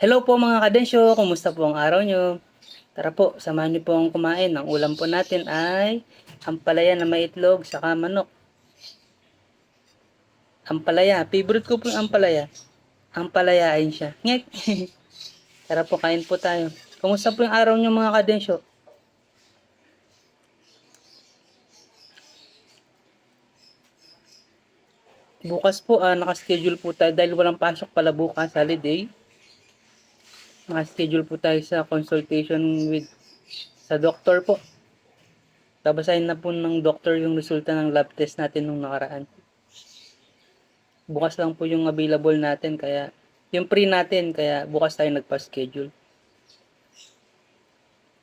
Hello po mga kadensyo, kumusta po ang araw nyo? Tara po, samahan niyo po akong kumain. Ang ulam po natin ay ampalaya na may itlog saka manok. Ampalaya, favorite ko po yung ampalaya. Ampalayain siya. Ngek! Tara po, kain po tayo. Kumusta po yung araw nyo mga kadensyo? Bukas po, nakaschedule po tayo dahil walang pasok pala bukas, holiday. Nakaschedule po tayo sa consultation with sa doktor po. Babasahin na po ng doktor yung resulta ng lab test natin nung nakaraan. Bukas lang po yung available natin, kaya yung free natin, kaya bukas tayo nagpa-schedule.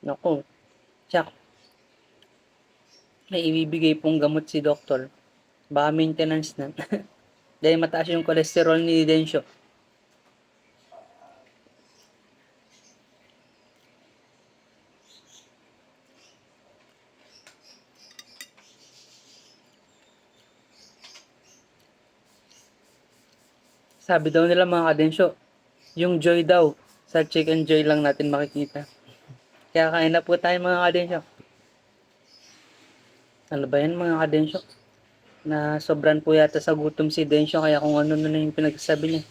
Naku, tsak, may ibibigay pong gamot si doktor. Baka maintenance na. Dahil mataas yung cholesterol ni Densyo. Sabi daw nila mga kadensyo, yung joy daw, sa chicken joy lang natin makikita. Kaya kain na po tayo mga kadensyo. Ano ba yan mga kadensyo? Na sobran po yata sa gutom si Densyo, kaya kung ano na yung pinagsasabi niya.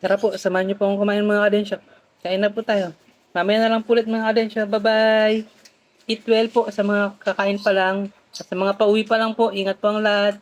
Tara po, samahan niyo po akong kumain mga kadensyo. Kain na po tayo. Mamaya na lang po ulit mga kadensyo. Bye-bye! Eat well po sa mga kakain pa lang. At sa mga pauwi pa lang po, ingat po ang lahat.